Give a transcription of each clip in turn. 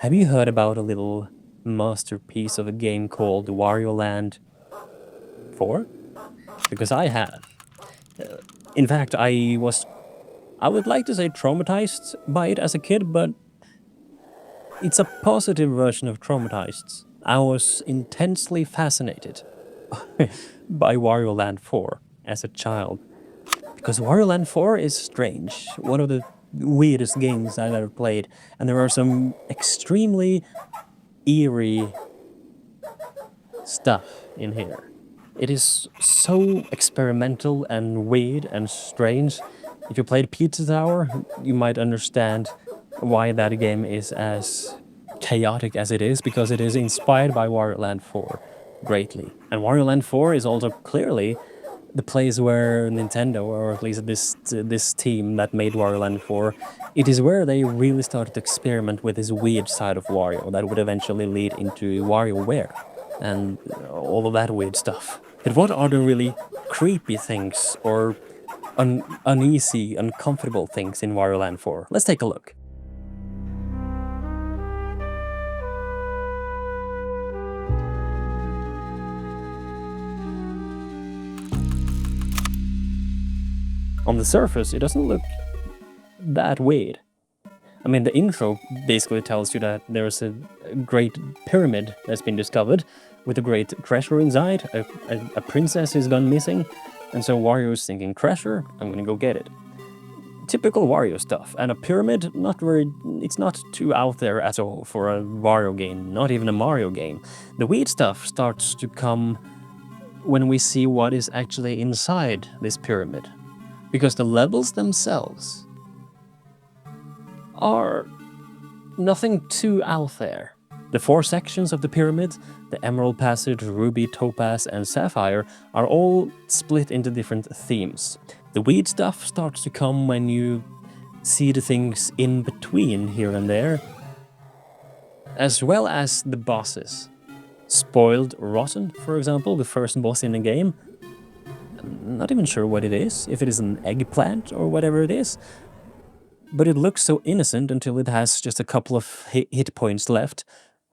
Have you heard about a little masterpiece of a game called Wario Land 4? Because I have. In fact, I would like to say traumatized by it as a kid, but it's a positive version of traumatized. I was intensely fascinated by Wario Land 4 as a child. Because Wario Land 4 is strange, one of the weirdest games I've ever played, and there are some extremely eerie stuff in here. It is so experimental and weird and strange. If you played Pizza Tower, you might understand why that game is as chaotic as it is, because it is inspired by Wario Land 4 greatly. And Wario Land 4 is also clearly the place where Nintendo, or at least this team that made Wario Land 4, it is where they really started to experiment with this weird side of Wario that would eventually lead into WarioWare and all of that weird stuff. But what are the really creepy things or uneasy, uncomfortable things in Wario Land 4? Let's take a look. On the surface, it doesn't look that weird. I mean, the intro basically tells you that there's a great pyramid that's been discovered with a great treasure inside. A princess has gone missing, and so Wario's thinking, treasure, I'm gonna go get it. Typical Wario stuff. And a pyramid, it's not too out there at all for a Wario game, not even a Mario game. The weird stuff starts to come when we see what is actually inside this pyramid. Because the levels themselves are nothing too out there. The 4 sections of the pyramid, the Emerald Passage, Ruby, Topaz, and Sapphire, are all split into different themes. The weird stuff starts to come when you see the things in between here and there, as well as the bosses. Spoiled Rotten, for example, the first boss in the game. I'm not even sure what it is, if it is an eggplant or whatever it is. But it looks so innocent until it has just a couple of hit points left,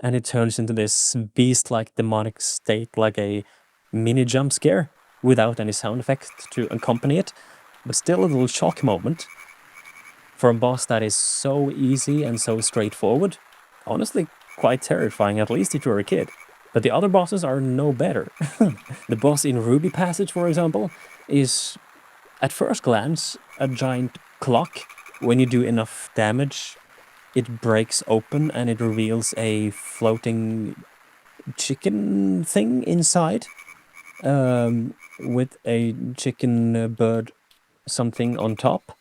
and it turns into this beast-like demonic state, like a mini jump scare, without any sound effects to accompany it, but still a little shock moment for a boss that is so easy and so straightforward. Honestly, quite terrifying, at least if you're a kid. But the other bosses are no better. The boss in Ruby Passage, for example, is, at first glance, a giant clock. When you do enough damage, it breaks open and it reveals a floating chicken thing inside, with a chicken bird something on top,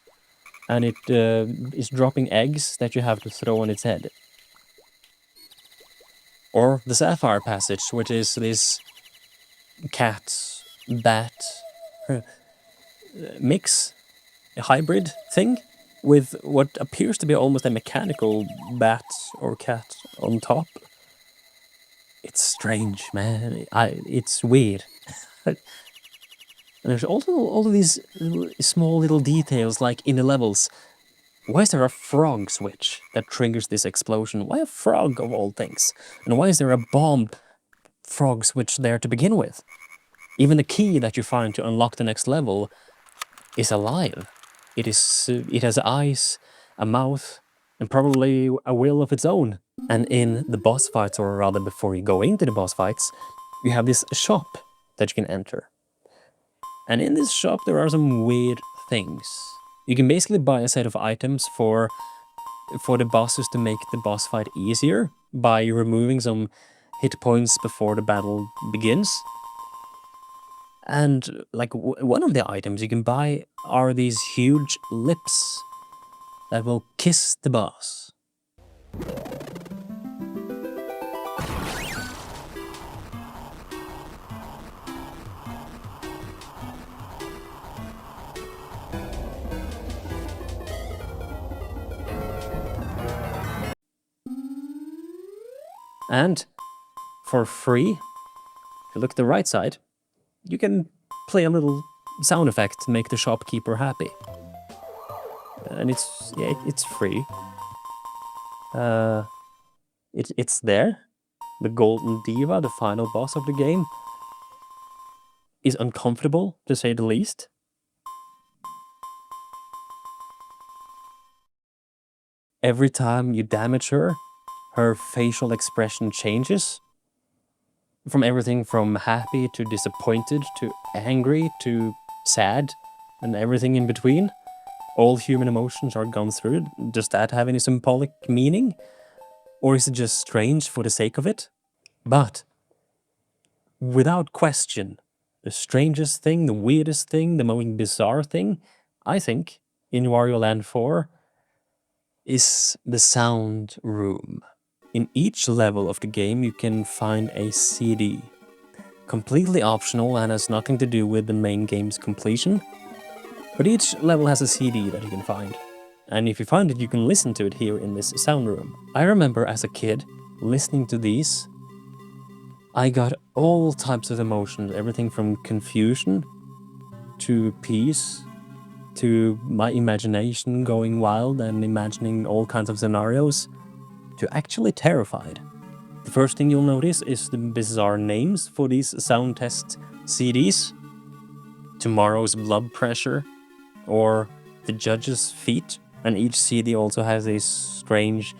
and it is dropping eggs that you have to throw on its head. Or the Sapphire Passage, which is this cat, bat mix, a hybrid thing, with what appears to be almost a mechanical bat or cat on top. It's strange, man. It's weird. And there's also all of these small little details, like in the levels. Why is there a frog switch that triggers this explosion? Why a frog, of all things? And why is there a bomb frog switch there to begin with? Even the key that you find to unlock the next level is alive. It has eyes, a mouth, and probably a will of its own. And in the boss fights, or rather before you go into the boss fights, you have this shop that you can enter. And in this shop there are some weird things. You can basically buy a set of items for the bosses to make the boss fight easier by removing some hit points before the battle begins. And like one of the items you can buy are these huge lips that will kiss the boss. And for free, if you look at the right side, you can play a little sound effect to make the shopkeeper happy. And it's free. It's there. The Golden Diva, the final boss of the game, is uncomfortable, to say the least. Every time you damage her, her facial expression changes. From everything from happy to disappointed to angry to sad and everything in between. All human emotions are gone through. Does that have any symbolic meaning? Or is it just strange for the sake of it? But, without question, the strangest thing, the weirdest thing, the most bizarre thing, I think, in Wario Land 4 is the sound room. In each level of the game, you can find a CD. Completely optional and has nothing to do with the main game's completion. But each level has a CD that you can find. And if you find it, you can listen to it here in this sound room. I remember as a kid, listening to these, I got all types of emotions, everything from confusion to peace to my imagination going wild and imagining all kinds of scenarios to actually terrified. The first thing you'll notice is the bizarre names for these sound test CDs. Tomorrow's Blood Pressure, or The Judge's Feet, and each CD also has a strange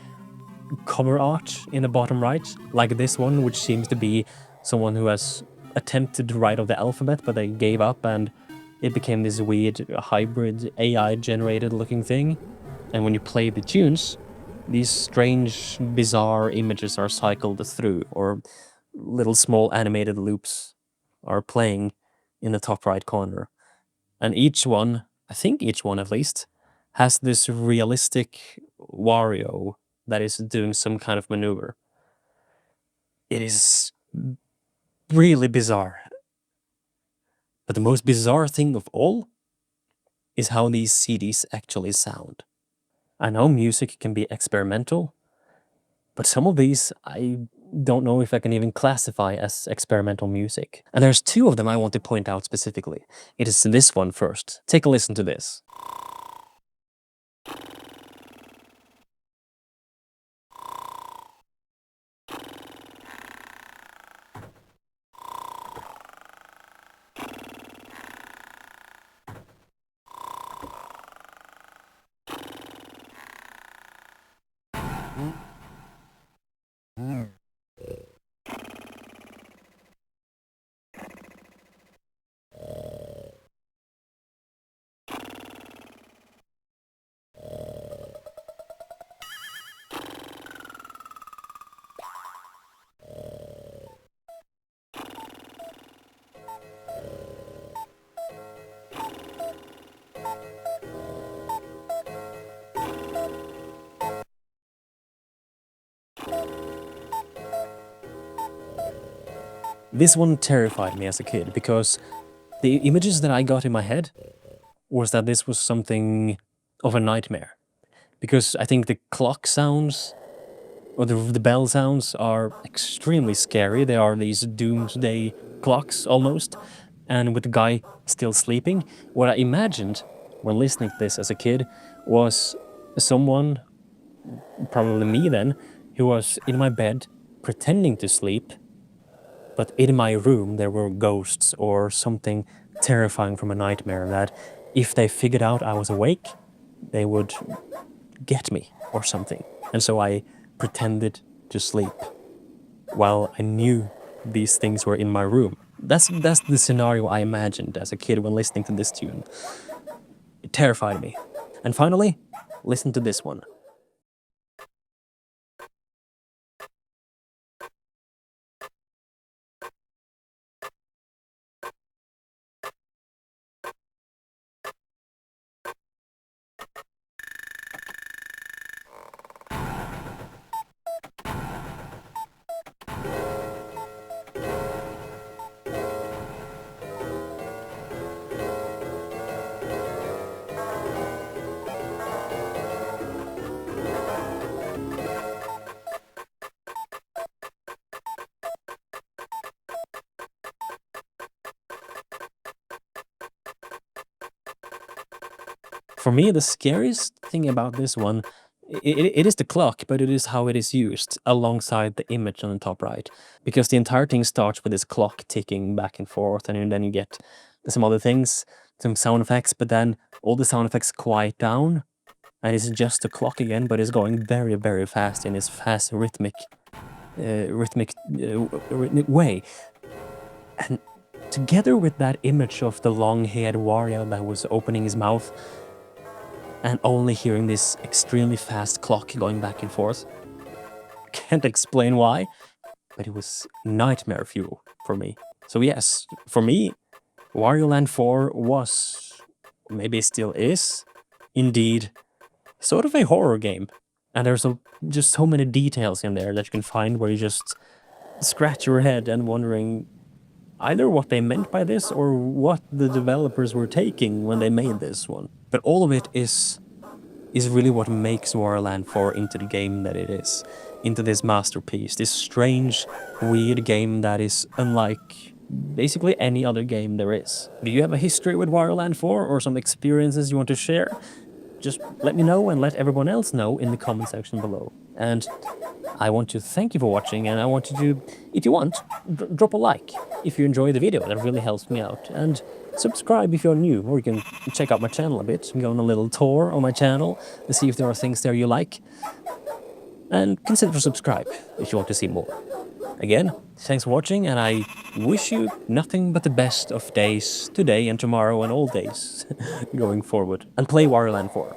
cover art in the bottom right, like this one, which seems to be someone who has attempted to write out the alphabet, but they gave up and it became this weird hybrid AI-generated looking thing. And when you play the tunes, these strange, bizarre images are cycled through, or little small animated loops are playing in the top right corner. And each one, I think each one at least, has this realistic Wario that is doing some kind of maneuver. It is really bizarre. But the most bizarre thing of all is how these CDs actually sound. I know music can be experimental, but some of these I don't know if I can even classify as experimental music. And there's two of them I want to point out specifically. It is this one first. Take a listen to this. This one terrified me as a kid because the images that I got in my head was that this was something of a nightmare. Because I think the clock sounds or the bell sounds are extremely scary. They are these doomsday clocks almost. And with the guy still sleeping, what I imagined when listening to this as a kid was someone, probably me then, who was in my bed pretending to sleep, but in my room there were ghosts or something terrifying from a nightmare that if they figured out I was awake, they would get me or something. And so I pretended to sleep while I knew these things were in my room. That's the scenario I imagined as a kid when listening to this tune. It terrified me. And finally, listen to this one. For me, the scariest thing about this one it is the clock, but it is how it is used alongside the image on the top right. Because the entire thing starts with this clock ticking back and forth, and then you get some other things, some sound effects, but then all the sound effects quiet down, and it's just the clock again, but it's going very, very fast in this fast rhythmic way. And together with that image of the long-haired Wario that was opening his mouth, and only hearing this extremely fast clock going back and forth. Can't explain why, but it was nightmare fuel for me. So yes, for me, Wario Land 4 was, maybe still is, indeed, sort of a horror game. And there's just so many details in there that you can find where you just scratch your head and wondering either what they meant by this or what the developers were taking when they made this one. But all of it is really what makes Wario Land 4 into the game that it is. Into this masterpiece, this strange, weird game that is unlike basically any other game there is. Do you have a history with Wario Land 4 or some experiences you want to share? Just let me know and let everyone else know in the comment section below. And I want to thank you for watching, and I want you to, if you want, drop a like if you enjoy the video. That really helps me out. And subscribe if you're new, or you can check out my channel a bit and go on a little tour on my channel to see if there are things there you like. And consider to subscribe if you want to see more. Again, thanks for watching, and I wish you nothing but the best of days today and tomorrow and all days going forward. And play Wario Land 4.